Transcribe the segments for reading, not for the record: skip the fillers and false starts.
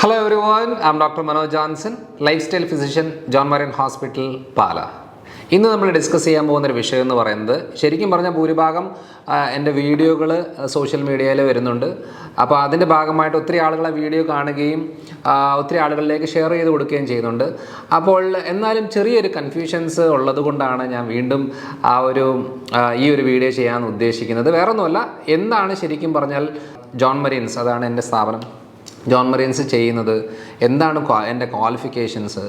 Hello everyone, I'm Dr. Manoj Johnson, lifestyle physician, John Marion Hospital, Pala. ഇന്ന് നമ്മൾ discuss ചെയ്യാൻ പോകുന്നൊരു വിഷയം എന്ന് പറയുന്നത് ശരിക്കും പറഞ്ഞാൽ ഭൂരിഭാഗം എൻ്റെ വീഡിയോകൾ സോഷ്യൽ മീഡിയയിൽ വരുന്നുണ്ട്. അപ്പോൾ അതിൻ്റെ ഭാഗമായിട്ട് ഒത്തിരി ആളുകൾ ആ വീഡിയോ കാണുകയും ഒത്തിരി ആളുകളിലേക്ക് ഷെയർ ചെയ്ത് കൊടുക്കുകയും ചെയ്യുന്നുണ്ട്. അപ്പോൾ എന്നാലും ചെറിയൊരു കൺഫ്യൂഷൻസ് ഉള്ളത് കൊണ്ടാണ് ഞാൻ വീണ്ടും ഈ ഒരു വീഡിയോ ചെയ്യാൻ ഉദ്ദേശിക്കുന്നത്. വേറൊന്നുമല്ല, എന്താണ് ശരിക്കും പറഞ്ഞാൽ ജോൺ മരിയൻസ്, അതാണ് എൻ്റെ സ്ഥാപനം, ജോൺ മരിയൻസ് ചെയ്യുന്നത്, എന്താണ് എൻ്റെ ക്വാളിഫിക്കേഷൻസ്,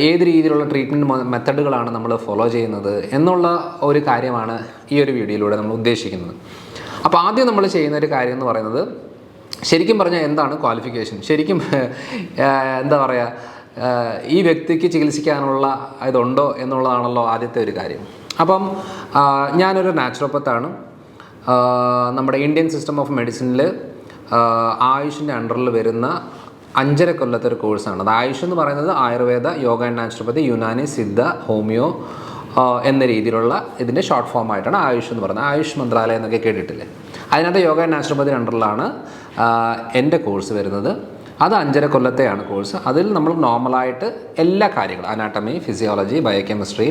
ഏത് രീതിയിലുള്ള ട്രീറ്റ്മെൻറ്റ് മെത്തഡുകളാണ് നമ്മൾ ഫോളോ ചെയ്യുന്നത് എന്നുള്ള ഒരു കാര്യമാണ് ഈ ഒരു വീഡിയോയിലൂടെ നമ്മൾ ഉദ്ദേശിക്കുന്നത്. അപ്പോൾ ആദ്യം നമ്മൾ ചെയ്യുന്ന ഒരു കാര്യം എന്ന് പറയുന്നത്, ശരിക്കും പറഞ്ഞാൽ എന്താണ് ക്വാളിഫിക്കേഷൻ, ശരിക്കും എന്താ പറയുക, ഈ വ്യക്തിക്ക് ചികിത്സിക്കാനുള്ള ഇതുണ്ടോ എന്നുള്ളതാണല്ലോ ആദ്യത്തെ ഒരു കാര്യം. അപ്പം ഞാനൊരു നാച്ചുറോപ്പത്താണ്. നമ്മുടെ ഇന്ത്യൻ സിസ്റ്റം ഓഫ് മെഡിസിനിൽ ആയുഷിൻ്റെ അണ്ടറിൽ വരുന്ന 5.5 കൊല്ലത്തെ ഒരു കോഴ്സാണ്. അത് ആയുഷ് എന്ന് പറയുന്നത് Ayurveda, yoga and naturopathy, Unani, Siddha, homeo എന്ന രീതിയിലുള്ള ഇതിൻ്റെ ഷോർട്ട് ഫോം ആയിട്ടാണ് ആയുഷ് എന്ന് പറയുന്നത്. ആയുഷ് മന്ത്രാലയം എന്നൊക്കെ കേട്ടിട്ടില്ലേ? അതിനകത്ത് യോഗ ആൻഡ് നാച്ചുറോപ്പതി അണ്ടറിലാണ് എൻ്റെ കോഴ്സ് വരുന്നത്. അത് 5.5 കൊല്ലത്തെയാണ് കോഴ്സ്. അതിൽ നമ്മൾ നോർമലായിട്ട് എല്ലാ കാര്യങ്ങളും, anatomy, physiology, biochemistry,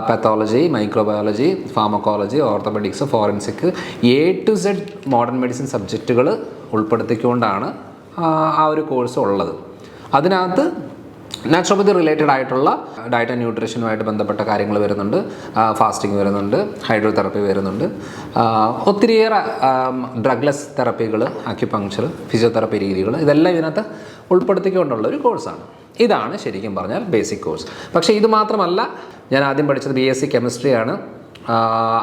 pathology, microbiology, pharmacology, orthopaedics, forensic, A to Z modern medicine സബ്ജക്റ്റുകൾ ഉൾപ്പെടുത്തിക്കൊണ്ടാണ് ആ ഒരു കോഴ്സ് ഉള്ളത്. അതിനകത്ത് നാച്ചുറോപ്പതി റിലേറ്റഡ് ആയിട്ടുള്ള ഡയറ്റ് ആൻഡ് ന്യൂട്രീഷനുമായിട്ട് ബന്ധപ്പെട്ട കാര്യങ്ങൾ വരുന്നുണ്ട്, ഫാസ്റ്റിംഗ് വരുന്നുണ്ട്, ഹൈഡ്രോതെറപ്പി വരുന്നുണ്ട്, ഒത്തിരിയേറെ ഡ്രഗ്ലെസ് തെറപ്പികൾ, അക്യുപങ്ക്ചർ, ഫിസിയോതെറപ്പി രീതികൾ, ഇതെല്ലാം ഇതിനകത്ത് ഉൾപ്പെടുത്തിക്കൊണ്ടുള്ള ഒരു കോഴ്സാണ്. ഇതാണ് ശരിക്കും പറഞ്ഞാൽ ബേസിക് കോഴ്സ്. പക്ഷേ ഇത് മാത്രമല്ല, ഞാൻ ആദ്യം പഠിച്ചത് BSc കെമിസ്ട്രിയാണ്.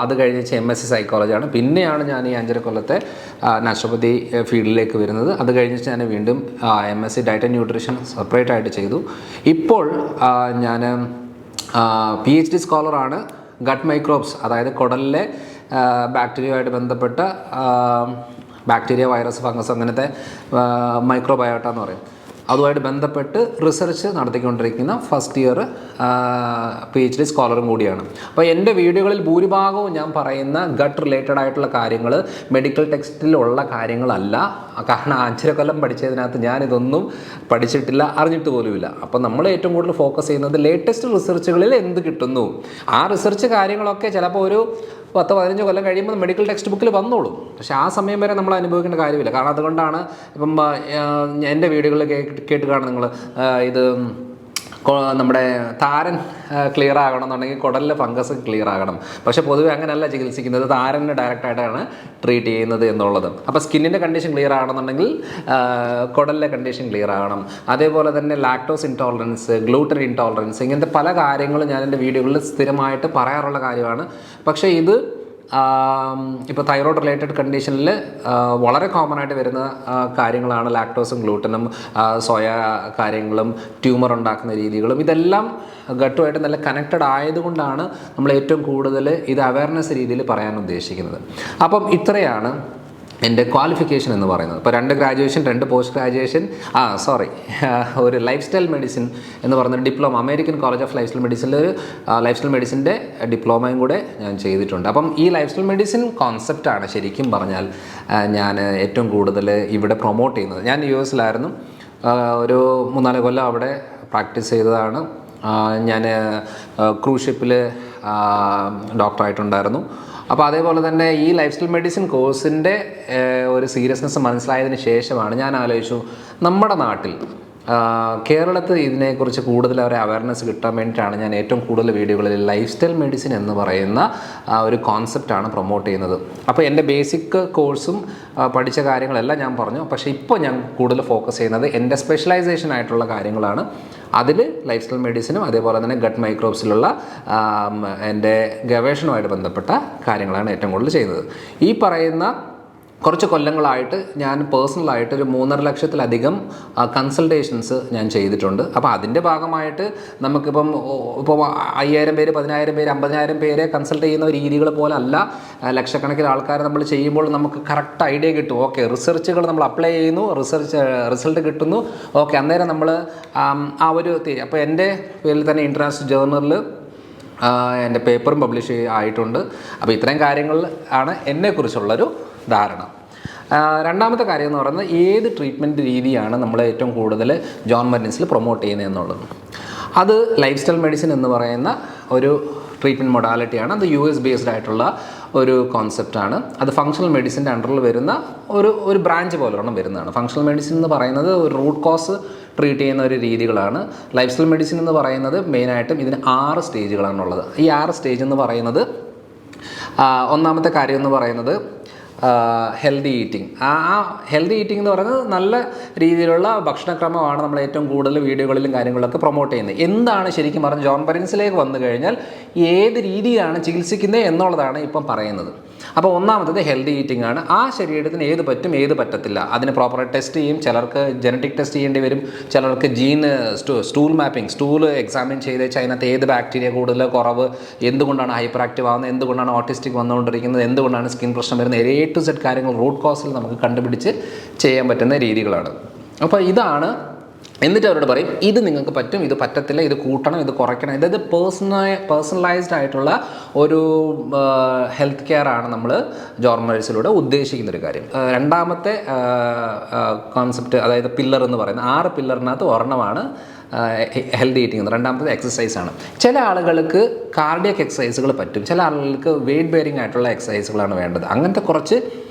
അത് കഴിഞ്ഞ് MSc സൈക്കോളജിയാണ്. പിന്നെയാണ് ഞാൻ ഈ 5.5 കൊല്ലത്തെ നാച്ചുറോപ്പതി ഫീൽഡിലേക്ക് വരുന്നത്. അത് കഴിഞ്ഞിട്ട് ഞാൻ വീണ്ടും MSc diet and nutrition separate ആയിട്ട് ചെയ്തു. ഇപ്പോൾ ഞാൻ PhD സ്കോളറാണ്. ഗട്ട് മൈക്രോബ്സ്, അതായത് കുടലിലെ ബാക്ടീരിയയുമായിട്ട് ബന്ധപ്പെട്ട ബാക്ടീരിയ, വൈറസ്, ഫംഗസ്, അങ്ങനത്തെ മൈക്രോബയോട്ട എന്ന് പറയും, അതുമായിട്ട് ബന്ധപ്പെട്ട് റിസർച്ച് നടത്തിക്കൊണ്ടിരിക്കുന്ന ഫസ്റ്റ് ഇയർ PhD സ്കോളറും കൂടിയാണ്. അപ്പോൾ എൻ്റെ വീഡിയോകളിൽ ഭൂരിഭാഗവും ഞാൻ പറയുന്ന ഗട്ട് റിലേറ്റഡ് ആയിട്ടുള്ള കാര്യങ്ങൾ മെഡിക്കൽ ടെക്സ്റ്റിലുള്ള കാര്യങ്ങളല്ല. കാരണം 5.5 കൊല്ലം പഠിച്ചതിനകത്ത് ഞാനിതൊന്നും പഠിച്ചിട്ടില്ല, അറിഞ്ഞിട്ട് പോലുമില്ല. അപ്പോൾ നമ്മൾ ഏറ്റവും കൂടുതൽ ഫോക്കസ് ചെയ്യുന്നത് ലേറ്റസ്റ്റ് റിസർച്ചുകളിൽ എന്ത് കിട്ടുന്നു, ആ റിസർച്ച് കാര്യങ്ങളൊക്കെ ചിലപ്പോൾ ഒരു 10-15 കൊല്ലം കഴിയുമ്പോൾ മെഡിക്കൽ ടെക്സ്റ്റ് ബുക്കിൽ വന്നോളും. പക്ഷേ ആ സമയം വരെ നമ്മൾ അനുഭവിക്കേണ്ട കാര്യമില്ല. കാരണം അതുകൊണ്ടാണ് ഇപ്പം എൻ്റെ വീഡിയോകളിൽ കേട്ട് കാണും നിങ്ങൾ, ഇത് നമ്മുടെ താരൻ ക്ലിയർ ആകണമെന്നുണ്ടെങ്കിൽ കുടലിലെ ഫംഗസ് ക്ലിയർ ആകണം. പക്ഷേ പൊതുവെ അങ്ങനെയല്ല ചികിത്സിക്കുന്നത്, താരന് ഡയറക്റ്റായിട്ടാണ് ട്രീറ്റ് ചെയ്യുന്നത് എന്നുള്ളത്. അപ്പോൾ സ്കിന്നിൻ്റെ കണ്ടീഷൻ ക്ലിയർ ആകണമെന്നുണ്ടെങ്കിൽ കുടലിലെ കണ്ടീഷൻ ക്ലിയർ ആകണം. അതേപോലെ തന്നെ ലാക്ടോസ് ഇൻടോളറൻസ്, ഗ്ലൂട്ടൻ ഇൻടോളറൻസ്, ഇങ്ങനത്തെ പല കാര്യങ്ങളും ഞാൻ എൻ്റെ വീഡിയോകളിൽ സ്ഥിരമായിട്ട് പറയാറുള്ള കാര്യമാണ്. പക്ഷേ ഇത് ഇപ്പോൾ തൈറോയ്ഡ് റിലേറ്റഡ് കണ്ടീഷനിൽ വളരെ കോമൺ ആയിട്ട് വരുന്ന കാര്യങ്ങളാണ് ലാക്ടോസും ഗ്ലൂട്ടനും സോയ കാര്യങ്ങളും ട്യൂമർ ഉണ്ടാക്കുന്ന രീതികളും. ഇതെല്ലാം ഗട്ടുമായിട്ട് നല്ല കണക്റ്റഡ് ആയതുകൊണ്ടാണ് നമ്മൾ ഏറ്റവും കൂടുതൽ ഇത് അവയർനെസ് രീതിയിൽ പറയാൻ ഉദ്ദേശിക്കുന്നത്. അപ്പം ഇത്രയാണ് എൻ്റെ ക്വാളിഫിക്കേഷൻ എന്ന് പറയുന്നത്. ഇപ്പോൾ 2 ഗ്രാജുവേഷൻ, 2 പോസ്റ്റ് ഗ്രാജുവേഷൻ, ഒരു ലൈഫ് സ്റ്റൈൽ മെഡിസിൻ എന്ന് പറയുന്ന diploma, American college of lifestyle മെഡിസിനിൽ ഒരു ലൈഫ് സ്റ്റൈൽ മെഡിസിൻ്റെ ഡിപ്ലോമയും കൂടെ ഞാൻ ചെയ്തിട്ടുണ്ട്. അപ്പം ഈ ലൈഫ് സ്റ്റൈൽ മെഡിസിൻ കോൺസെപ്റ്റാണ് ശരിക്കും പറഞ്ഞാൽ ഞാൻ ഏറ്റവും കൂടുതൽ ഇവിടെ പ്രൊമോട്ട് ചെയ്യുന്നത്. ഞാൻ US ഒരു 3-4 കൊല്ലം അവിടെ പ്രാക്ടീസ് ചെയ്തതാണ്. ഞാൻ ക്രൂസ് ഷിപ്പിൽ ഡോക്ടറായിട്ടുണ്ടായിരുന്നു. അപ്പോൾ അതേപോലെ തന്നെ ഈ ലൈഫ് സ്റ്റൈൽ മെഡിസിൻ കോഴ്സിൻ്റെ ഒരു സീരിയസ്നെസ് മനസ്സിലായതിന് ശേഷമാണ് ഞാൻ ആലോചിച്ചു, നമ്മുടെ നാട്ടിൽ കേരളത്തിൽ ഇതിനെക്കുറിച്ച് കൂടുതൽ ഒരു അവയർനെസ് കിട്ടാൻ വേണ്ടിയിട്ടാണ് ഞാൻ ഏറ്റവും കൂടുതൽ വീഡിയോകളിൽ ലൈഫ് സ്റ്റൈൽ മെഡിസിൻ എന്ന് പറയുന്ന ഒരു കോൺസെപ്റ്റാണ് പ്രൊമോട്ട് ചെയ്യുന്നത്. അപ്പോൾ എൻ്റെ ബേസിക് കോഴ്സും പഠിച്ച കാര്യങ്ങളെല്ലാം ഞാൻ പറഞ്ഞു. പക്ഷേ ഇപ്പോൾ ഞാൻ കൂടുതൽ ഫോക്കസ് ചെയ്യുന്നത് എൻ്റെ സ്പെഷ്യലൈസേഷൻ ആയിട്ടുള്ള കാര്യങ്ങളാണ്. അതിൽ ലൈഫ് സ്റ്റൈൽ മെഡിസിനും അതേപോലെ തന്നെ ഗട്ട് മൈക്രോബ്സിലുള്ള എൻ്റെ ഗവേഷണവുമായിട്ട് ബന്ധപ്പെട്ട കാര്യങ്ങളാണ് ഏറ്റവും കൂടുതൽ ചെയ്യുന്നത്. ഈ പറയുന്ന കുറച്ച് കൊല്ലങ്ങളായിട്ട് ഞാൻ പേഴ്സണലായിട്ട് ഒരു 3.5 ലക്ഷത്തിലധികം കൺസൾട്ടേഷൻസ് ഞാൻ ചെയ്തിട്ടുണ്ട്. അപ്പോൾ അതിൻ്റെ ഭാഗമായിട്ട് നമുക്കിപ്പം 5,000 പേര്, 10,000 പേര്, 50,000 പേരെ കൺസൾട്ട് ചെയ്യുന്ന രീതികൾ പോലെ അല്ല. ലക്ഷക്കണക്കിന് ആൾക്കാരെ നമ്മൾ ചെയ്യുമ്പോൾ നമുക്ക് കറക്റ്റ് ഐഡിയ കിട്ടും. ഓക്കെ, റിസർച്ചുകൾ നമ്മൾ അപ്ലൈ ചെയ്യുന്നു, റിസൾട്ട് കിട്ടുന്നു. ഓക്കെ, അന്നേരം നമ്മൾ അപ്പോൾ എൻ്റെ പേരിൽ തന്നെ ഇൻ്റർനാഷണൽ ജേർണലിൽ എൻ്റെ പേപ്പറും പബ്ലിഷ് ആയിട്ടുണ്ട്. അപ്പോൾ ഇത്രയും കാര്യങ്ങൾ ആണ് എന്നെക്കുറിച്ചുള്ളൊരു ധാരണ. രണ്ടാമത്തെ കാര്യം എന്ന് പറയുന്നത് ഏത് ട്രീറ്റ്മെൻറ്റ് രീതിയാണ് നമ്മൾ ഏറ്റവും കൂടുതൽ ജോൺ മരിൻസിൽ പ്രൊമോട്ട് ചെയ്യുന്നത് എന്നുള്ളത്. അത് ലൈഫ് സ്റ്റൈൽ മെഡിസിൻ എന്ന് പറയുന്ന ഒരു ട്രീറ്റ്മെൻറ്റ് മൊഡാലിറ്റിയാണ്. അത് US ബേസ്ഡ് ആയിട്ടുള്ള ഒരു കോൺസെപ്റ്റാണ്. അത് ഫങ്ഷണൽ മെഡിസിൻ്റെ അണ്ടറിൽ വരുന്ന ഒരു ബ്രാഞ്ച് പോലെയാണ് വരുന്നതാണ്. ഫങ്ഷണൽ മെഡിസിൻ എന്ന് പറയുന്നത് ഒരു റൂട്ട് കോസ് ട്രീറ്റ് ചെയ്യുന്ന ഒരു രീതികളാണ്. ലൈഫ് സ്റ്റൈൽ മെഡിസിൻ എന്ന് പറയുന്നത് മെയിനായിട്ടും ഇതിന് 6 സ്റ്റേജുകളാണുള്ളത്. ഈ 6 സ്റ്റേജ് എന്ന് പറയുന്നത് ഒന്നാമത്തെ കാര്യം എന്ന് പറയുന്നത് ഹെൽത്തി ഈറ്റിംഗ്. ആ ഹെൽത്തി ഈറ്റിംഗ് എന്ന് പറയുന്നത് നല്ല രീതിയിലുള്ള ഭക്ഷണക്രമമാണ് നമ്മൾ ഏറ്റവും കൂടുതൽ വീഡിയോകളിലും കാര്യങ്ങളിലൊക്കെ പ്രൊമോട്ട് ചെയ്യുന്നത്. എന്താണ് ശരിക്കും പറഞ്ഞാൽ ജോൺ മരിൻസിലേക്ക് വന്നു കഴിഞ്ഞാൽ ഏത് രീതിയാണ് ചികിത്സിക്കുന്നത് എന്നുള്ളതാണ് ഇപ്പം പറയുന്നത്. അപ്പോൾ ഒന്നാമത്തത് ഹെൽത്തി ഈറ്റിംഗ് ആണ്. ആ ശരീരത്തിന് ഏത് പറ്റും ഏത് പറ്റത്തില്ല അതിന് പ്രോപ്പറായിട്ട് ടെസ്റ്റ് ചെയ്യും. ചിലർക്ക് ജനറ്റിക് ടെസ്റ്റ് ചെയ്യേണ്ടി വരും, ചിലർക്ക് സ്റ്റൂൾ മാപ്പിംഗ്, സ്റ്റൂൾ എക്സാമിൻ ചെയ്ത് അതിനകത്ത് ഏത് ബാക്ടീരിയ കൂടുതൽ കുറവ്, എന്തുകൊണ്ടാണ് ഹൈപ്പർ ആക്റ്റീവ് ആകുന്നത്, എന്തുകൊണ്ടാണ് ഓട്ടിസ്റ്റിക് വന്നുകൊണ്ടിരിക്കുന്നത്, എന്തുകൊണ്ടാണ് സ്കിൻ പ്രശ്നം വരുന്നത്, A to Z കാര്യങ്ങൾ റൂട്ട് കോസിൽ നമുക്ക് കണ്ടുപിടിച്ച് ചെയ്യാൻ പറ്റുന്ന രീതികളാണ്. അപ്പോൾ ഇതാണ്. എന്നിട്ട് അവരോട് പറയും ഇത് നിങ്ങൾക്ക് പറ്റും, ഇത് പറ്റത്തില്ല, ഇത് കൂട്ടണം, ഇത് കുറയ്ക്കണം. അതായത് പേഴ്സണലൈസ്ഡ് ആയിട്ടുള്ള ഒരു ഹെൽത്ത് കെയർ ആണ് നമ്മൾ ജോൺ മരിൻസിലൂടെ ഉദ്ദേശിക്കുന്ന ഒരു കാര്യം. രണ്ടാമത്തെ കോൺസെപ്റ്റ്, അതായത് പില്ലർ എന്ന് പറയുന്നത് 6 പില്ലറിനകത്ത് ഒരെണ്ണമാണ് ഹെൽത്തി ഈറ്റിംഗ്. രണ്ടാമത്തത് എക്സസൈസാണ്. ചില ആളുകൾക്ക് കാർഡിയക് എക്സസൈസുകൾ പറ്റും, ചില ആളുകൾക്ക് വെയിറ്റ് ബെയറിംഗ് ആയിട്ടുള്ള എക്സസൈസുകളാണ് വേണ്ടത്. അങ്ങനത്തെ കുറച്ച്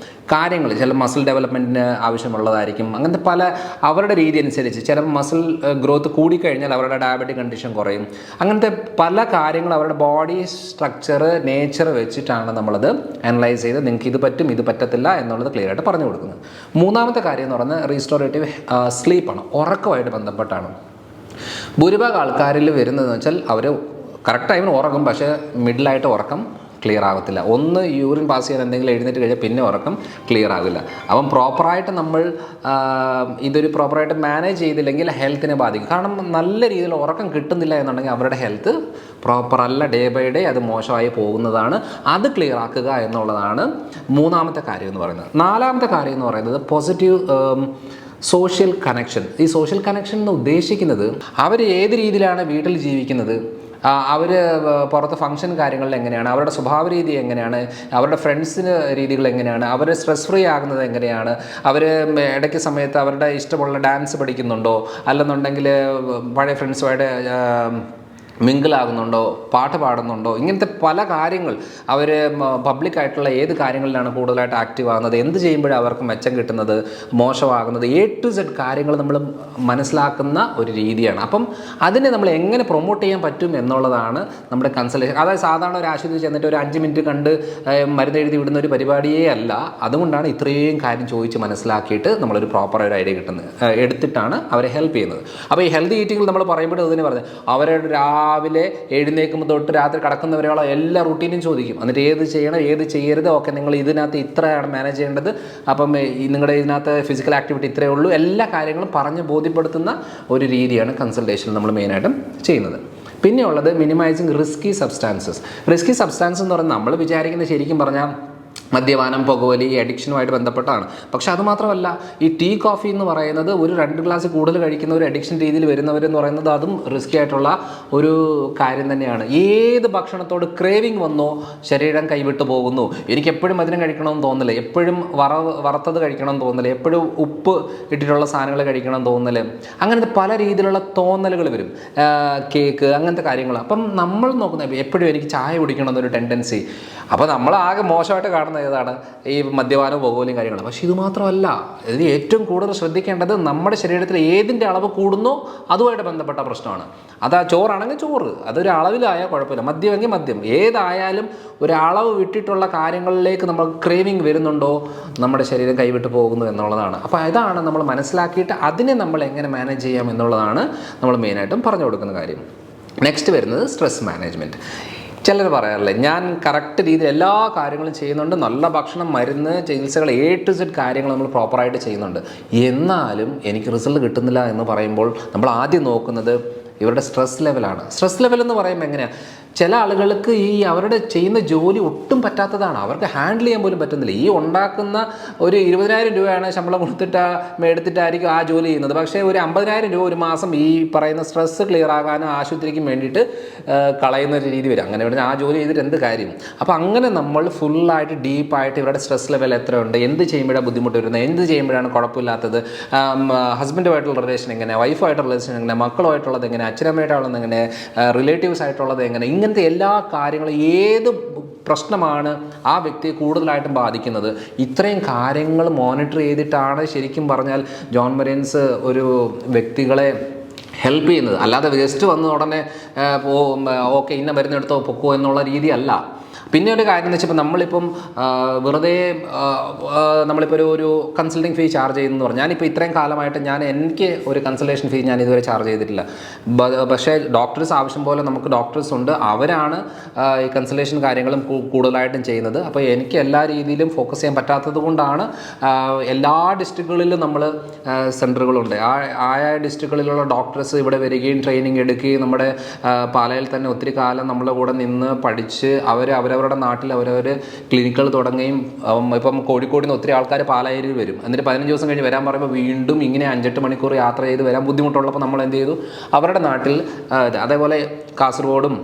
കാര്യങ്ങൾ ചില മസിൽ ഡെവലപ്മെൻറ്റിന് ആവശ്യമുള്ളതായിരിക്കും. അങ്ങനത്തെ പല അവരുടെ രീതി അനുസരിച്ച് ചില മസിൽ ഗ്രോത്ത് കൂടിക്കഴിഞ്ഞാൽ അവരുടെ ഡയബറ്റിക് കണ്ടീഷൻ കുറയും. അങ്ങനത്തെ പല കാര്യങ്ങൾ അവരുടെ ബോഡി സ്ട്രക്ചർ നേച്ചർ വെച്ചിട്ടാണ് നമ്മളത് അനലൈസ് ചെയ്ത് നിങ്ങൾക്ക് ഇത് പറ്റും ഇത് പറ്റത്തില്ല എന്നുള്ളത് ക്ലിയർ ആയിട്ട് പറഞ്ഞു കൊടുക്കുന്നത്. മൂന്നാമത്തെ കാര്യം എന്ന് പറയുന്നത് റീസ്റ്റോറേറ്റീവ് സ്ലീപ്പാണ്, ഉറക്കമായിട്ട് ബന്ധപ്പെട്ടാണ്. ഭൂരിഭാഗം ആൾക്കാരിൽ വരുന്നതെന്ന് വെച്ചാൽ അവർ കറക്റ്റ് ടൈമിന് ഉറങ്ങും, പക്ഷേ മിഡിലായിട്ട് ഉറക്കം ക്ലിയർ ആകത്തില്ല. ഒന്ന് യൂറിൻ പാസ് ചെയ്യാൻ എന്തെങ്കിലും എഴുന്നേറ്റ് കഴിഞ്ഞാൽ പിന്നെ ഉറക്കം ക്ലിയർ ആകില്ല. അപ്പം പ്രോപ്പറായിട്ട് നമ്മൾ ഇതൊരു പ്രോപ്പറായിട്ട് മാനേജ് ചെയ്തില്ലെങ്കിൽ ഹെൽത്തിനെ ബാധിക്കും. കാരണം നല്ല രീതിയിൽ ഉറക്കം കിട്ടുന്നില്ല എന്നുണ്ടെങ്കിൽ അവരുടെ ഹെൽത്ത് പ്രോപ്പറല്ല, ഡേ ബൈ ഡേ അത് മോശമായി പോകുന്നതാണ്. അത് ക്ലിയർ ആക്കുക എന്നുള്ളതാണ് മൂന്നാമത്തെ കാര്യം എന്ന് പറയുന്നത്. നാലാമത്തെ കാര്യം എന്ന് പറയുന്നത് പോസിറ്റീവ് സോഷ്യൽ കണക്ഷൻ. ഈ സോഷ്യൽ കണക്ഷൻ എന്ന് ഉദ്ദേശിക്കുന്നത് അവർ ഏത് രീതിയിലാണ് വീട്ടിൽ ജീവിക്കുന്നത്, അവർ പുറത്ത് ഫംഗ്ഷൻ കാര്യങ്ങളിൽ എങ്ങനെയാണ്, അവരുടെ സ്വഭാവ രീതി എങ്ങനെയാണ്, അവരുടെ ഫ്രണ്ട്സിന് രീതികൾ എങ്ങനെയാണ്, അവർ സ്ട്രെസ് ഫ്രീ ആകുന്നത് എങ്ങനെയാണ്, അവർ ഇടയ്ക്ക് സമയത്ത് അവരുടെ ഇഷ്ടമുള്ള ഡാൻസ് പഠിക്കുന്നുണ്ടോ, അല്ലെന്നുണ്ടെങ്കിൽ പഴയ ഫ്രണ്ട്സുമായിട്ട് മിങ്കിളാകുന്നുണ്ടോ, പാട്ട് പാടുന്നുണ്ടോ, ഇങ്ങനത്തെ പല കാര്യങ്ങൾ അവർ പബ്ലിക്കായിട്ടുള്ള ഏത് കാര്യങ്ങളിലാണ് കൂടുതലായിട്ട് ആക്റ്റീവ് ആകുന്നത്, എന്ത് ചെയ്യുമ്പോഴാണ് അവർക്ക് മെച്ചം കിട്ടുന്നത്, മോശമാകുന്നത്, A to Z കാര്യങ്ങൾ നമ്മൾ മനസ്സിലാക്കുന്ന ഒരു രീതിയാണ്. അപ്പം അതിനെ നമ്മൾ എങ്ങനെ പ്രൊമോട്ട് ചെയ്യാൻ പറ്റും എന്നുള്ളതാണ് നമ്മുടെ കൺസൾട്ടേഷൻ. അതായത് സാധാരണ ഒരു ആശുപത്രി ചെന്നിട്ട് ഒരു 5 മിനിറ്റ് കണ്ട് മരുന്ന് എഴുതി വിടുന്ന ഒരു പരിപാടിയേ അല്ല. അതുകൊണ്ടാണ് ഇത്രയും കാര്യം ചോദിച്ച് മനസ്സിലാക്കിയിട്ട് നമ്മളൊരു പ്രോപ്പർ ഒരു ഐഡിയ എടുത്തിട്ടാണ് അവരെ ഹെൽപ്പ് ചെയ്യുന്നത്. അപ്പോൾ ഈ ഹെൽത്തി ഈറ്റിങ്ങിൽ നമ്മൾ പറയുമ്പോൾ അതിനെ പറഞ്ഞത് അവരുടെ രാവിലെ എഴുന്നേൽക്കുമ്പോൾ തൊട്ട് രാത്രി കിടക്കുന്നവരെയുള്ള എല്ലാ റൂട്ടീനും ചോദിക്കും. എന്നിട്ട് ഏത് ചെയ്യണം ഏത് ചെയ്യരുത്, ഓക്കെ നിങ്ങൾ ഇതിനകത്ത് ഇത്രയാണ് മാനേജ് ചെയ്യേണ്ടത്, അപ്പം നിങ്ങളുടെ ഇതിനകത്ത് ഫിസിക്കൽ ആക്ടിവിറ്റി ഇത്രയേ ഉള്ളൂ, എല്ലാ കാര്യങ്ങളും പറഞ്ഞ് ബോധ്യപ്പെടുത്തുന്ന ഒരു രീതിയാണ് കൺസൾട്ടേഷനിൽ നമ്മൾ മെയിനായിട്ടും ചെയ്യുന്നത്. പിന്നെ ഉള്ളത് minimising risky substances. Risky substance എന്ന് പറയുന്നത് നമ്മൾ വിചാരിക്കുന്നത് ശരിക്കും പറഞ്ഞാൽ മദ്യപാനം, പുകവലി, അഡിക്ഷനുമായിട്ട് ബന്ധപ്പെട്ടാണ്. പക്ഷെ അതുമാത്രമല്ല, ഈ ടീ കോഫി എന്ന് പറയുന്നത് ഒരു 2 ഗ്ലാസ് കൂടുതൽ കഴിക്കുന്ന ഒരു അഡിക്ഷൻ രീതിയിൽ വരുന്നവരെന്ന് പറയുന്നത് അതും റിസ്കി ആയിട്ടുള്ള ഒരു കാര്യം തന്നെയാണ്. ഏത് ഭക്ഷണത്തോട് ക്രേവിങ് വന്നോ ശരീരം കൈവിട്ട് പോകുന്നു. എനിക്ക് എപ്പോഴും മധുരം കഴിക്കണമെന്ന് തോന്നില്ല, എപ്പോഴും വറുത്തത് കഴിക്കണമെന്ന് തോന്നില്ല, എപ്പോഴും ഉപ്പ് ഇട്ടിട്ടുള്ള സാധനങ്ങൾ കഴിക്കണമെന്ന് തോന്നല്, അങ്ങനത്തെ പല രീതിയിലുള്ള തോന്നലുകൾ വരും. കേക്ക് അങ്ങനത്തെ കാര്യങ്ങൾ. അപ്പം നമ്മൾ നോക്കുന്നത് എപ്പോഴും എനിക്ക് ചായ കുടിക്കണമെന്നൊരു ടെൻഡൻസി. അപ്പോൾ നമ്മളാകെ മോശമായിട്ട് കാണുന്ന ഏതാണ് ഈ മദ്യപാനവും പുകവലിയും കാര്യങ്ങളും. പക്ഷേ ഇത് മാത്രമല്ല, ഇത് ഏറ്റവും കൂടുതൽ ശ്രദ്ധിക്കേണ്ടത് നമ്മുടെ ശരീരത്തിൽ ഏതിൻ്റെ അളവ് കൂടുന്നോ അതുമായിട്ട് ബന്ധപ്പെട്ട പ്രശ്നമാണ്. അത് ചോറാണെങ്കിൽ ചോറ്, അതൊരു അളവിലായാൽ കുഴപ്പമില്ല, മദ്യമെങ്കിൽ മദ്യം, ഏതായാലും ഒരു അളവ് വിട്ടിട്ടുള്ള കാര്യങ്ങളിലേക്ക് നമ്മൾ ക്രേവിങ് വരുന്നുണ്ടോ നമ്മുടെ ശരീരം കൈവിട്ട് പോകുന്നു എന്നുള്ളതാണ്. അപ്പോൾ ഇതാണ് നമ്മൾ മനസ്സിലാക്കിയിട്ട് അതിനെ നമ്മൾ എങ്ങനെ മാനേജ് ചെയ്യാം എന്നുള്ളതാണ് നമ്മൾ മെയിനായിട്ടും പറഞ്ഞു കൊടുക്കുന്ന കാര്യം. നെക്സ്റ്റ് വരുന്നത് സ്ട്രെസ് മാനേജ്മെൻറ്റ്. ചിലർ പറയാറില്ലേ, ഞാൻ കറക്റ്റ് രീതിയിൽ എല്ലാ കാര്യങ്ങളും ചെയ്യുന്നുണ്ട്, നല്ല ഭക്ഷണം, മരുന്ന്, ചികിത്സകൾ, A to Z കാര്യങ്ങൾ നമ്മൾ പ്രോപ്പറായിട്ട് ചെയ്യുന്നുണ്ട്, എന്നാലും എനിക്ക് റിസൾട്ട് കിട്ടുന്നില്ല എന്ന് പറയുമ്പോൾ നമ്മൾ ആദ്യം നോക്കുന്നത് ഇവരുടെ സ്ട്രെസ് ലെവലാണ്. സ്ട്രെസ് ലെവൽ എന്ന് പറയുമ്പോൾ എങ്ങനെയാണ്, ചില ആളുകൾക്ക് ഈ അവരുടെ ചെയ്യുന്ന ജോലി ഒട്ടും പറ്റാത്തതാണ്, അവർക്ക് ഹാൻഡിൽ ചെയ്യാൻ പോലും പറ്റുന്നില്ല. ഈ ഉണ്ടാക്കുന്ന ഒരു 20,000 രൂപയാണ് ശമ്പളം എടുത്തിട്ടായിരിക്കും ആ ജോലി ചെയ്യുന്നത്. പക്ഷേ ഒരു 50,000 രൂപ ഒരു മാസം ഈ പറയുന്ന സ്ട്രെസ്സ് ക്ലിയർ ആകാനും ആശുപത്രിക്കും വേണ്ടിയിട്ട് കളയുന്ന ഒരു രീതി വരും. അങ്ങനെ പറഞ്ഞാൽ ആ ജോലി ചെയ്തിട്ട് എന്ത് കാര്യം? അപ്പോൾ അങ്ങനെ നമ്മൾ ഫുള്ളായിട്ട് ഡീപ്പായിട്ട് ഇവരുടെ സ്ട്രെസ് ലെവൽ എത്രയുണ്ട്, എന്ത് ചെയ്യുമ്പോഴാണ് ബുദ്ധിമുട്ട് വരുന്നത്, എന്ത് ചെയ്യുമ്പോഴാണ് കുഴപ്പമില്ലാത്തത്, ഹസ്ബൻഡുമായിട്ടുള്ള റിലേഷൻ എങ്ങനെ, വൈഫായിട്ടുള്ള റിലേഷൻ എങ്ങനെ, മക്കളുമായിട്ടുള്ളത് എങ്ങനെ, അച്ഛനമ്മയായിട്ടുള്ളത് എങ്ങനെ, റിലേറ്റീവ്സ് ആയിട്ടുള്ളത് എങ്ങനെ, ഇങ്ങനത്തെ എല്ലാ കാര്യങ്ങളും ഏത് പ്രശ്നമാണ് ആ വ്യക്തിയെ കൂടുതലായിട്ടും ബാധിക്കുന്നത്, ഇത്രയും കാര്യങ്ങൾ മോണിറ്റർ ചെയ്തിട്ടാണ് ശരിക്കും പറഞ്ഞാൽ ജോൺ മരിയൻസ് ഒരു വ്യക്തികളെ ഹെൽപ്പ് ചെയ്യുന്നത്. അല്ലാതെ ജസ്റ്റ് വന്ന് ഉടനെ ഓക്കെ ഇന്ന മരുന്നെടുത്തോ പൊക്കോ എന്നുള്ള രീതിയല്ല. പിന്നെ ഒരു കാര്യം എന്ന് വെച്ചപ്പോൾ നമ്മളിപ്പം വെറുതെ നമ്മളിപ്പോൾ ഒരു കൺസൾട്ടിങ് ഫീ ചാർജ് ചെയ്യുന്നതെന്ന് പറഞ്ഞാൽ, ഞാനിപ്പോൾ ഇത്രയും കാലമായിട്ട് എനിക്ക് ഒരു കൺസൾട്ടേഷൻ ഫീ ഞാൻ ഇതുവരെ ചാർജ് ചെയ്തിട്ടില്ല. പക്ഷേ ഡോക്ടേഴ്സ് ആവശ്യം പോലെ നമുക്ക് ഡോക്ടേഴ്സ് ഉണ്ട്, അവരാണ് ഈ കൺസൾട്ടേഷൻ കാര്യങ്ങളും കൂടുതലായിട്ടും ചെയ്യുന്നത്. അപ്പോൾ എനിക്ക് എല്ലാ രീതിയിലും ഫോക്കസ് ചെയ്യാൻ പറ്റാത്തത് കൊണ്ടാണ് എല്ലാ ഡിസ്ട്രിക്റ്റുകളിലും നമ്മൾ സെൻറ്ററുകളുണ്ട്. ആയ ഡിസ്ട്രിക്റ്റുകളിലുള്ള ഡോക്ടേഴ്സ് ഇവിടെ വരികയും ട്രെയിനിങ് എടുക്കുകയും നമ്മുടെ പാലയിൽ തന്നെ ഒത്തിരി കാലം നമ്മളെ കൂടെ നിന്ന് പഠിച്ച് അവരവരുടെ നാട്ടിൽ അവരവർ ക്ലിനിക്കുകൾ തുടങ്ങുകയും, ഇപ്പം കോഴിക്കോട് നിന്ന് ഒത്തിരി ആൾക്കാർ പാലായിൽ വരും, എന്നിട്ട് 15 ദിവസം കഴിഞ്ഞ് വരാൻ പറയുമ്പോൾ വീണ്ടും ഇങ്ങനെ 5-8 മണിക്കൂർ യാത്ര ചെയ്ത് വരാൻ ബുദ്ധിമുട്ടുള്ളപ്പോൾ നമ്മൾ എന്ത് ചെയ്തു, അവരുടെ നാട്ടിൽ അതേപോലെ കാസർഗോഡും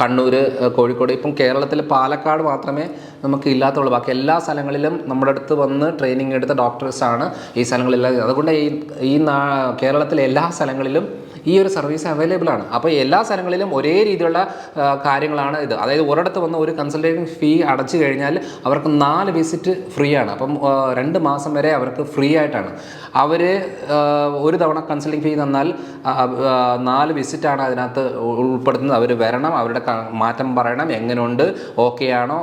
കണ്ണൂർ, കോഴിക്കോട്, ഇപ്പം കേരളത്തിൽ പാലക്കാട് മാത്രമേ നമുക്ക് ഇല്ലാത്തുള്ളൂ. ബാക്കി എല്ലാ സ്ഥലങ്ങളിലും നമ്മുടെ അടുത്ത് വന്ന് ട്രെയിനിങ് എടുത്ത ഡോക്ടേഴ്സാണ് ഈ സ്ഥലങ്ങളിലെല്ലാം. അതുകൊണ്ട് ഈ കേരളത്തിലെ എല്ലാ സ്ഥലങ്ങളിലും ഈ ഒരു സർവീസ് അവൈലബിൾ ആണ്. അപ്പോൾ എല്ലാ സ്ഥലങ്ങളിലും ഒരേ രീതിയിലുള്ള കാര്യങ്ങളാണ് ഇത്. അതായത് ഒരിടത്ത് വന്ന് ഒരു കൺസൾട്ടേഷൻ ഫീ അടച്ചു കഴിഞ്ഞാൽ അവർക്ക് 4 വിസിറ്റ് ഫ്രീ ആണ്. അപ്പം 2 മാസം വരെ അവർക്ക് ഫ്രീ ആയിട്ടാണ്. അവർ ഒരു തവണ കൺസൾട്ടിങ് ഫീ തന്നാൽ 4 വിസിറ്റാണ് അതിനകത്ത് ഉൾപ്പെടുത്തുന്നത്. അവർ വരണം, അവരുടെ മാറ്റം പറയണം, എങ്ങനെയുണ്ട്, ഓക്കെ ആണോ,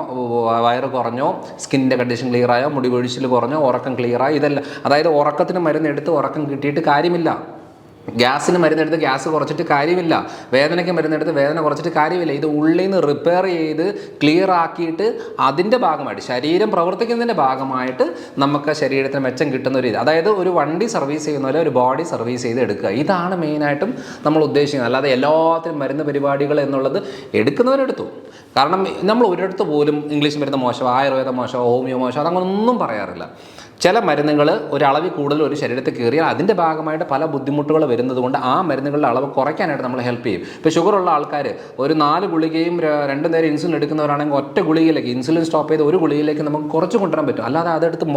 വയറ് കുറഞ്ഞോ, സ്കിന്നിൻ്റെ കണ്ടീഷൻ ക്ലിയർ ആയോ, മുടി കൊഴിച്ചിൽ കുറഞ്ഞോ, ഉറക്കം ക്ലിയർ ആയോ, ഇതെല്ലാം. അതായത് ഉറക്കത്തിന് മരുന്നെടുത്ത് ഉറക്കം കിട്ടിയിട്ട് കാര്യമില്ല, ഗ്യാസിന് മരുന്നെടുത്ത് ഗ്യാസ് കുറച്ചിട്ട് കാര്യമില്ല, വേദനയ്ക്ക് മരുന്നെടുത്ത് വേദന കുറച്ചിട്ട് കാര്യമില്ല. ഇത് ഉള്ളിൽ നിന്ന് റിപ്പയർ ചെയ്ത് ക്ലിയർ ആക്കിയിട്ട് അതിൻ്റെ ഭാഗമായിട്ട് ശരീരം പ്രവർത്തിക്കുന്നതിൻ്റെ ഭാഗമായിട്ട് നമുക്ക് ശരീരത്തിന് മെച്ചം കിട്ടുന്ന ഒരു ഇത്. അതായത് ഒരു വണ്ടി സർവീസ് ചെയ്യുന്ന പോലെ ഒരു ബോഡി സർവീസ് ചെയ്ത് എടുക്കുക. ഇതാണ് മെയിനായിട്ടും നമ്മൾ ഉദ്ദേശിക്കുന്നത്. അല്ലാതെ എല്ലാത്തിനും മരുന്ന് പരിപാടികൾ എന്നുള്ളത് എടുക്കുന്നവരെടുത്തു. കാരണം നമ്മൾ ഒരിടത്ത് പോലും ഇംഗ്ലീഷ് മരുന്ന് മോശം, ആയുർവേദം മോശം, ഹോമിയോ മോശം, അതങ്ങനൊന്നും പറയാറില്ല. ചില മരുന്നുകൾ ഒരളവിൽ കൂടുതൽ ഒരു ശരീരത്തിൽ കയറിയാൽ അതിൻ്റെ ഭാഗമായിട്ട് പല ബുദ്ധിമുട്ടുകൾ വരുന്നത് കൊണ്ട് ആ മരുന്നുകളുടെ അളവ് കുറയ്ക്കാനായിട്ട് നമ്മൾ ഹെൽപ്പ് ചെയ്യും. ഇപ്പോൾ ഷുഗറുള്ള ആൾക്കാർ ഒരു 4 ഗുളികയും 2 നേരം ഇൻസുലിൻ എടുക്കുന്നവരാണെങ്കിൽ ഒറ്റ ഗുളികയിലേക്ക് ഇൻസുലിൻ സ്റ്റോപ്പ് ചെയ്ത് ഒരു ഗുളികയിലേക്ക് നമുക്ക് കുറച്ച് കൊണ്ടുവരാൻ പറ്റും. അല്ലാതെ അതെടുത്ത്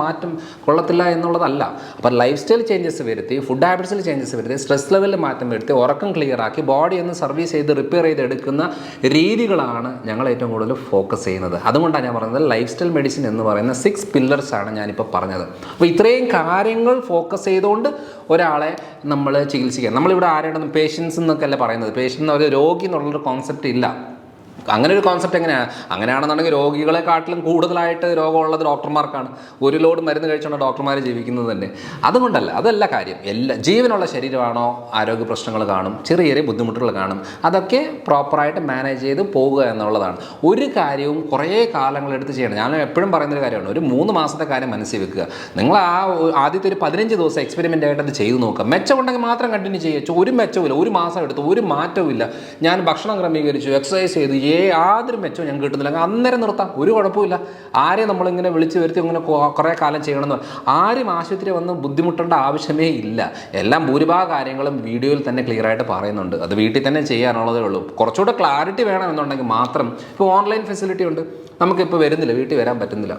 മാറ്റം കൊള്ളത്തില്ല എന്നുള്ളതല്ല. അപ്പോൾ ലൈഫ് സ്റ്റൈൽ ചേഞ്ചസ് വരുത്തി, ഫുഡ് ഹാബിറ്റ്സിൽ ചേഞ്ചസ് വരുത്തി, സ്ട്രെസ് ലെവലിൽ മാറ്റം വരുത്തി, ഉറക്കം ക്ലിയർ ആക്കി ബോഡി ഒന്ന് സർവീസ് ചെയ്ത് റിപ്പയർ ചെയ്ത് എടുക്കുന്ന രീതികളാണ് ഞങ്ങൾ ഏറ്റവും കൂടുതൽ ഫോക്കസ് ചെയ്യുന്നത്. അതുകൊണ്ടാണ് ഞാൻ പറയുന്നത് ലൈഫ് സ്റ്റൈൽ മെഡിസിൻ എന്ന് പറയുന്ന 6 പില്ലർസാണ് ഞാനിപ്പോൾ പറഞ്ഞത്. അപ്പോൾ ഇത്രയും കാര്യങ്ങൾ ഫോക്കസ് ചെയ്തുകൊണ്ട് ഒരാളെ നമ്മൾ ചികിത്സിക്കുക. നമ്മളിവിടെ ആരാണെന്ന് പേഷ്യൻസ് എന്നൊക്കെ അല്ല പറയുന്നത്. പേഷ്യൻ്റ് ഒരു രോഗി എന്നുള്ളൊരു കോൺസെപ്റ്റ് ഇല്ല. അങ്ങനെ ഒരു കോൺസെപ്റ്റ് എങ്ങനെയാണ്? അങ്ങനെയാണെന്നുണ്ടെങ്കിൽ രോഗികളെക്കാട്ടിലും കൂടുതലായിട്ട് രോഗമുള്ളത് ഡോക്ടർമാർക്കാണ്. ഒരു ലോഡ് മരുന്ന് കഴിച്ചുകൊണ്ട് ഡോക്ടർമാർ ജീവിക്കുന്നത് തന്നെ. അതുകൊണ്ടല്ല, അതല്ല കാര്യം. ജീവനുള്ള ശരീരമാണോ ആരോഗ്യ പ്രശ്നങ്ങൾ കാണും, ചെറിയ ചെറിയ ബുദ്ധിമുട്ടുകൾ കാണും. അതൊക്കെ പ്രോപ്പറായിട്ട് മാനേജ് ചെയ്ത് പോകുക എന്നുള്ളതാണ്. ഒരു കാര്യവും കുറേ കാലങ്ങളെടുത്ത് ചെയ്യണം. ഞാൻ എപ്പോഴും പറയുന്നൊരു കാര്യമാണ്, ഒരു 3 മാസത്തെ കാര്യം മനസ്സിൽ വെക്കുക. നിങ്ങൾ ആദ്യത്തെ ഒരു 15 ദിവസം എക്സ്പെരിമെൻ്റ് ആയിട്ട് അത് ചെയ്ത് നോക്കുക. മെച്ചമുണ്ടെങ്കിൽ മാത്രം കണ്ടിന്യൂ ചെയ്യുക. ഒരു മെച്ചവുമില്ല, ഒരു മാസം എടുത്തു, ഒരു മാറ്റവും ഇല്ല, ഞാൻ ഭക്ഷണം ക്രമീകരിച്ചു, എക്സസൈസ് ചെയ്തു, യാതൊരു മെച്ചവും ഞങ്ങൾക്ക് കിട്ടുന്നില്ല, അന്നേരം നിർത്താം, ഒരു കുഴപ്പമില്ല. ആരെയും നമ്മളിങ്ങനെ വിളിച്ച് വരുത്തി ഇങ്ങനെ കുറേ കാലം ചെയ്യണമെന്ന് ആരും ആശുപത്രി വന്ന് ബുദ്ധിമുട്ടേണ്ട ആവശ്യമേ ഇല്ല. എല്ലാം ഭൂരിഭാഗം കാര്യങ്ങളും വീഡിയോയിൽ തന്നെ ക്ലിയർ ആയിട്ട് പറയുന്നുണ്ട്. അത് വീട്ടിൽ തന്നെ ചെയ്യാനുള്ളതേ ഉള്ളൂ. കുറച്ചുകൂടെ ക്ലാരിറ്റി വേണമെന്നുണ്ടെങ്കിൽ മാത്രം ഇപ്പോൾ ഓൺലൈൻ ഫെസിലിറ്റി ഉണ്ട്. നമുക്കിപ്പോൾ വരുന്നില്ല, വീട്ടിൽ വരാൻ പറ്റുന്നില്ല,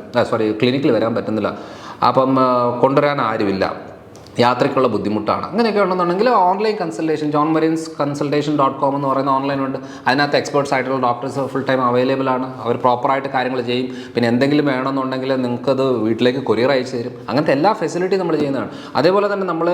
ക്ലിനിക്കിൽ വരാൻ പറ്റുന്നില്ല, അപ്പം കൊണ്ടുവരാൻ ആരുമില്ല, യാത്രയ്ക്കുള്ള ബുദ്ധിമുട്ടാണ്, അങ്ങനെയൊക്കെ ഉണ്ടെന്നുണ്ടെങ്കിൽ ഓൺലൈൻ കൺസൾട്ടേഷൻ johnmariansconsultation.com എന്ന് പറയുന്ന ഓൺലൈൻ ഉണ്ട്. അതിനകത്ത് എക്സ്പേർട്സ് ആയിട്ടുള്ള ഡോക്ടേഴ്സ് ഫുൾ ടൈം അവൈലബിൾ ആണ്. അവർ പ്രോപ്പറായിട്ട് കാര്യങ്ങൾ ചെയ്യും. പിന്നെ എന്തെങ്കിലും വേണമെന്നുണ്ടെങ്കിൽ നിങ്ങൾക്കത് വീട്ടിലേക്ക് കൊറിയർ അയച്ചു തരും. അങ്ങനത്തെ എല്ലാ ഫെസിലിറ്റിയും നമ്മൾ ചെയ്യുന്നതാണ്. അതേപോലെ തന്നെ നമ്മൾ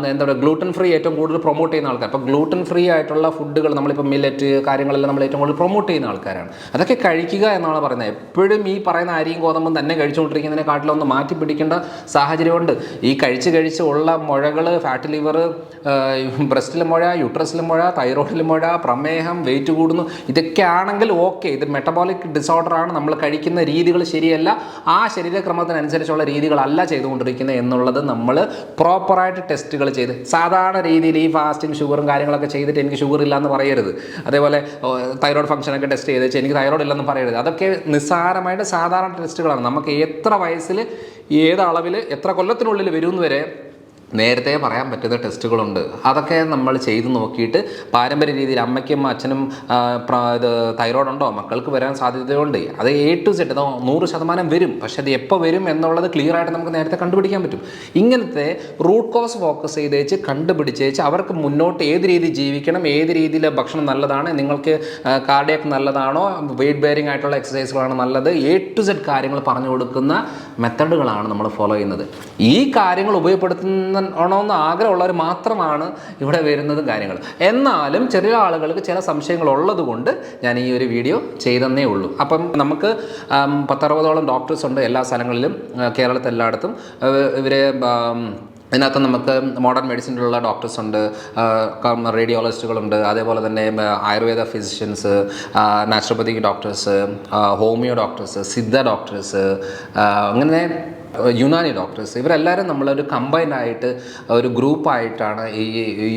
എന്താ പറയുക, ഗ്ലൂട്ടൻ ഫ്രീ ഏറ്റവും കൂടുതൽ പ്രൊമോട്ട് ചെയ്യുന്ന ആൾക്കാർ. അപ്പോൾ ഗ്ലൂട്ടൻ ഫ്രീ ആയിട്ടുള്ള ഫുഡുകൾ നമ്മളിപ്പോൾ മില്ലറ്റ് കാര്യങ്ങളെല്ലാം നമ്മൾ ഏറ്റവും കൂടുതൽ പ്രൊമോട്ട് ചെയ്യുന്ന ആൾക്കാരാണ്. അതൊക്കെ കഴിക്കുക എന്നാണ് പറയുന്നത്. എപ്പോഴും ഈ പറയുന്ന അരിയും ഗോതമ്പും തന്നെ കഴിച്ചുകൊണ്ടിരിക്കുന്നതിനെക്കാട്ടിലും ഒന്ന് മാറ്റി പിടിക്കേണ്ട സാഹചര്യമുണ്ട്. ഈ കഴിച്ച് പ്രത്യേകിച്ച് ഉള്ള മുഴകൾ, ഫാറ്റ് ലിവർ, ബ്രസ്റ്റിലെ മുഴ, യൂട്രസിലെ മുഴ, തൈറോയിഡിലെ മുഴ, പ്രമേഹം, വെയിറ്റ് കൂടുന്നു, ഇതൊക്കെ ആണെങ്കിൽ ഓക്കെ, ഇത് മെറ്റബോളിക് ഡിസോർഡറാണ്, നമ്മൾ കഴിക്കുന്ന രീതികൾ ശരിയല്ല, ആ ശരീരക്രമത്തിനനുസരിച്ചുള്ള രീതികളല്ല ചെയ്തുകൊണ്ടിരിക്കുന്നത് എന്നുള്ളത് നമ്മൾ പ്രോപ്പറായിട്ട് ടെസ്റ്റുകൾ ചെയ്ത്, സാധാരണ രീതിയിൽ ഈ ഫാസ്റ്റിംഗ് ഷുഗറും കാര്യങ്ങളൊക്കെ ചെയ്തിട്ട് എനിക്ക് ഷുഗർ ഇല്ല എന്ന് പറയരുത്. അതേപോലെ തൈറോയ്ഡ് ഫംഗ്ഷനൊക്കെ ടെസ്റ്റ് ചെയ്ത് വെച്ചാൽ എനിക്ക് തൈറോയ്ഡ് ഇല്ലെന്ന് പറയരുത്. അതൊക്കെ നിസ്സാരമായിട്ട് സാധാരണ ടെസ്റ്റുകളാണ്. നമുക്ക് എത്ര വയസ്സിൽ ഏത് അളവിൽ എത്ര കൊല്ലത്തിനുള്ളിൽ വരുമെന്ന് വരെ നേരത്തെ പറയാൻ പറ്റുന്ന ടെസ്റ്റുകളുണ്ട്. അതൊക്കെ നമ്മൾ ചെയ്ത് നോക്കിയിട്ട് പാരമ്പര്യ രീതിയിൽ അമ്മയ്ക്കും അച്ഛനും ഇത് തൈറോയ്ഡ് ഉണ്ടോ, മക്കൾക്ക് വരാൻ സാധ്യതയുണ്ട്, അത് A to Z 100% വരും. പക്ഷെ അത് എപ്പോൾ വരും എന്നുള്ളത് ക്ലിയർ ആയിട്ട് നമുക്ക് നേരത്തെ കണ്ടുപിടിക്കാൻ പറ്റും. ഇങ്ങനത്തെ റൂട്ട് കോസ് ഫോക്കസ് ചെയ്തേച്ച് കണ്ടുപിടിച്ചേച്ച് അവർക്ക് മുന്നോട്ട് ഏത് രീതി ജീവിക്കണം, ഏത് രീതിയിൽ ഭക്ഷണം നല്ലതാണ്, നിങ്ങൾക്ക് കാർഡിയാക് നല്ലതാണോ, വെയിറ്റ് ബെയറിംഗ് ആയിട്ടുള്ള എക്സസൈസുകളാണ് നല്ലത്, A to Z കാര്യങ്ങൾ പറഞ്ഞു കൊടുക്കുന്ന മെത്തഡുകളാണ് നമ്മൾ ഫോളോ ചെയ്യുന്നത്. ഈ കാര്യങ്ങൾ ഉപയോഗപ്പെടുത്തുന്ന ണമെന്ന് ആഗ്രഹമുള്ളവർ മാത്രമാണ് ഇവിടെ വരുന്നതും കാര്യങ്ങൾ. എന്നാലും ചെറിയ ആളുകൾക്ക് ചില സംശയങ്ങൾ ഉള്ളത് കൊണ്ട് ഞാൻ ഈ ഒരു വീഡിയോ ചെയ്തെന്നേ ഉള്ളൂ. അപ്പം നമുക്ക് 10-60ഓളം ഡോക്ടേഴ്സ് ഉണ്ട് എല്ലാ സ്ഥലങ്ങളിലും, കേരളത്തിൽ എല്ലായിടത്തും. ഇവരെ ഇതിനകത്ത് നമുക്ക് മോഡേൺ മെഡിസിനിലുള്ള ഡോക്ടേഴ്സ് ഉണ്ട്, റേഡിയോളജിസ്റ്റുകളുണ്ട്, അതേപോലെ തന്നെ Ayurveda physicians, naturopathic doctors, homeo doctors, Siddha doctors, അങ്ങനെ യുനാനി ഡോക്ടേഴ്സ്, ഇവരെല്ലാവരും നമ്മളൊരു കമ്പൈൻഡ് ആയിട്ട് ഒരു ഗ്രൂപ്പായിട്ടാണ്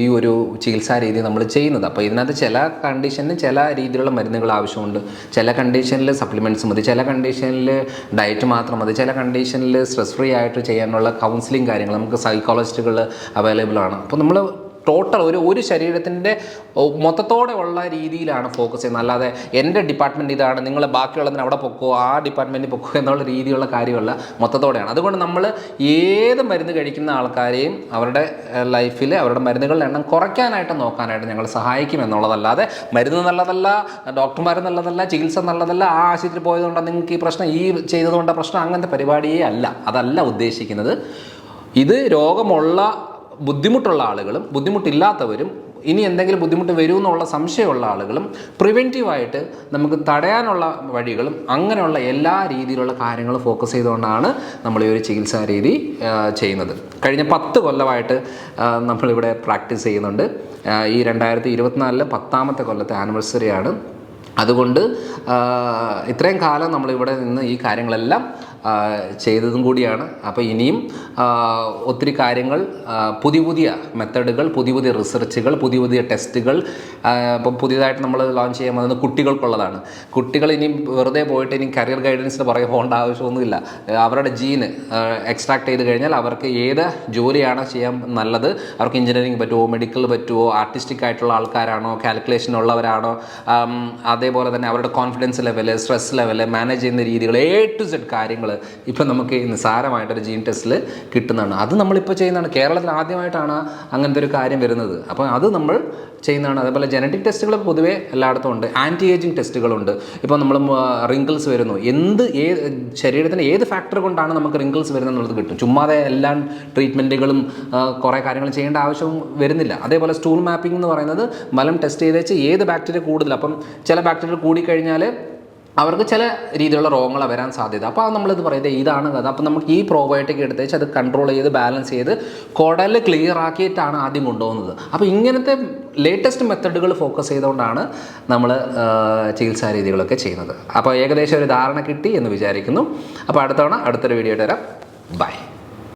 ഈ ഒരു ചികിത്സാ രീതി നമ്മൾ ചെയ്യുന്നത്. അപ്പോൾ ഇതിനകത്ത് ചില കണ്ടീഷനിൽ ചില രീതിയിലുള്ള മരുന്നുകൾ ആവശ്യമുണ്ട്, ചില കണ്ടീഷനിൽ സപ്ലിമെൻറ്റ്സ് മതി, ചില കണ്ടീഷനിൽ ഡയറ്റ് മാത്രം മതി, ചില കണ്ടീഷനിൽ സ്ട്രെസ് ഫ്രീ ആയിട്ട് ചെയ്യാനുള്ള കൗൺസിലിംഗ് കാര്യങ്ങൾ നമുക്ക് സൈക്കോളജിസ്റ്റുകൾ അവൈലബിൾ ആണ്. അപ്പോൾ നമ്മൾ ടോട്ടൽ ഒരു ശരീരത്തിൻ്റെ മൊത്തത്തോടെ ഉള്ള രീതിയിലാണ് ഫോക്കസ് ചെയ്യുന്നത്. അല്ലാതെ എൻ്റെ ഡിപ്പാർട്ട്മെൻറ്റ് ഇതാണ്, നിങ്ങൾ ബാക്കിയുള്ളതിന് അവിടെ പൊക്കോ, ആ ഡിപ്പാർട്ട്മെൻറ്റിൽ പൊക്കോ എന്നുള്ള രീതിയിലുള്ള കാര്യമല്ല, മൊത്തത്തോടെയാണ്. അതുകൊണ്ട് നമ്മൾ ഏത് മരുന്ന് കഴിക്കുന്ന ആൾക്കാരെയും അവരുടെ ലൈഫിൽ അവരുടെ മരുന്നുകളുടെ എണ്ണം കുറയ്ക്കാനായിട്ട് നോക്കാനായിട്ട് ഞങ്ങൾ സഹായിക്കും എന്നുള്ളതല്ലാതെ മരുന്ന് നല്ലതല്ല, ഡോക്ടർമാർ നല്ലതല്ല, ചികിത്സ നല്ലതല്ല, ആ ആശുപത്രി പോയതുകൊണ്ടാണ് നിങ്ങൾക്ക് ഈ പ്രശ്നം, ഈ ചെയ്തതുകൊണ്ടാണ് പ്രശ്നം, അങ്ങനത്തെ പരിപാടിയേ അല്ല. അതല്ല ഉദ്ദേശിക്കുന്നത്. ഇത് രോഗമുള്ള ബുദ്ധിമുട്ടുള്ള ആളുകളും ബുദ്ധിമുട്ടില്ലാത്തവരും ഇനി എന്തെങ്കിലും ബുദ്ധിമുട്ട് വരുമെന്നുള്ള സംശയമുള്ള ആളുകളും പ്രിവെൻറ്റീവായിട്ട് നമുക്ക് തടയാനുള്ള വഴികളും അങ്ങനെയുള്ള എല്ലാ രീതിയിലുള്ള കാര്യങ്ങളും ഫോക്കസ് ചെയ്തുകൊണ്ടാണ് നമ്മൾ ഈ ഒരു ചികിത്സാ രീതി ചെയ്യുന്നത്. കഴിഞ്ഞ 10 കൊല്ലമായിട്ട് നമ്മളിവിടെ പ്രാക്ടീസ് ചെയ്യുന്നുണ്ട്. ഈ 2024 10ാമത്തെ കൊല്ലത്തെ ആനിവേഴ്സറിയാണ്. അതുകൊണ്ട് ഇത്രയും കാലം നമ്മളിവിടെ നിന്ന് ഈ കാര്യങ്ങളെല്ലാം ചെയ്തതും കൂടിയാണ്. അപ്പോൾ ഇനിയും ഒത്തിരി കാര്യങ്ങൾ, പുതിയ മെത്തഡുകൾ, പുതിയ റിസർച്ചുകൾ, പുതിയ ടെസ്റ്റുകൾ ഇപ്പം പുതിയതായിട്ട് നമ്മൾ ലോഞ്ച് ചെയ്യാൻ പോകുന്നത് കുട്ടികൾക്കുള്ളതാണ്. കുട്ടികൾ ഇനി വെറുതെ പോയിട്ട് ഇനി കരിയർ ഗൈഡൻസിന് പുറകെ പോകേണ്ട ആവശ്യമൊന്നുമില്ല. അവരുടെ ജീന് എക്സ്ട്രാക്ട് ചെയ്ത് കഴിഞ്ഞാൽ അവർക്ക് ഏത് ജോലിയാണ് ചെയ്യാൻ നല്ലത്, അവർക്ക് എഞ്ചിനീയറിംഗ് പറ്റുമോ, മെഡിക്കൽ പറ്റുമോ, ആർട്ടിസ്റ്റിക് ആയിട്ടുള്ള ആൾക്കാരാണോ, കാൽക്കുലേഷൻ ഉള്ളവരാണോ, അതേപോലെ തന്നെ അവരുടെ confidence level, stress level, manage ചെയ്യുന്ന രീതികൾ, A to Z കാര്യങ്ങൾ ഇപ്പം നമുക്ക് നിസ്സാരമായിട്ടൊരു ജീൻ ടെസ്റ്റിൽ കിട്ടുന്നതാണ്. അത് നമ്മളിപ്പോൾ ചെയ്യുന്നതാണ്. കേരളത്തിൽ ആദ്യമായിട്ടാണ് അങ്ങനത്തെ ഒരു കാര്യം വരുന്നത്. അപ്പോൾ അത് നമ്മൾ ചെയ്യുന്നതാണ്. അതേപോലെ ജനറ്റിക് ടെസ്റ്റുകൾ പൊതുവേ എല്ലായിടത്തും ഉണ്ട്. ആൻറ്റി ഏജിങ് ടെസ്റ്റുകളുണ്ട്. ഇപ്പോൾ നമ്മൾ റിങ്കിൾസ് വരുന്നു, ശരീരത്തിൻ്റെ ഏത് ഫാക്ടർ കൊണ്ടാണ് നമുക്ക് റിങ്കിൾസ് വരുന്നത് എന്നുള്ളത് കിട്ടും. ചുമ്മാതെ എല്ലാ ട്രീറ്റ്മെൻറ്റുകളും കുറേ കാര്യങ്ങൾ ചെയ്യേണ്ട ആവശ്യം വരുന്നില്ല. അതേപോലെ സ്റ്റൂൾ മാപ്പിംഗ് എന്ന് പറയുന്നത് മലം ടെസ്റ്റ് ചെയ്ത് വെച്ച് ഏത് ബാക്ടീരിയ കൂടുതൽ, അപ്പം ചില ബാക്ടീരിയ കൂടിക്കഴിഞ്ഞാൽ അവർക്ക് ചില രീതിയിലുള്ള രോഗങ്ങൾ വരാൻ സാധ്യത. അപ്പോൾ അത് നമ്മളിത് പറയുന്നത് ഇതാണ് കഥ. അപ്പോൾ നമുക്ക് ഈ പ്രോബയോട്ടിക് എടുത്ത് വെച്ച് അത് കൺട്രോൾ ചെയ്ത് ബാലൻസ് ചെയ്ത് കുടൽ ക്ലിയർ ആക്കിയിട്ടാണ് ആദ്യം കൊണ്ടുപോകുന്നത്. അപ്പോൾ ഇങ്ങനത്തെ ലേറ്റസ്റ്റ് മെത്തഡുകൾ ഫോക്കസ് ചെയ്തുകൊണ്ടാണ് നമ്മൾ ചികിത്സാ രീതികളൊക്കെ ചെയ്യുന്നത്. അപ്പോൾ ഏകദേശം ഒരു ധാരണ കിട്ടി എന്ന് വിചാരിക്കുന്നു. അപ്പോൾ അടുത്തൊരു വീഡിയോ വരാം. ബൈ.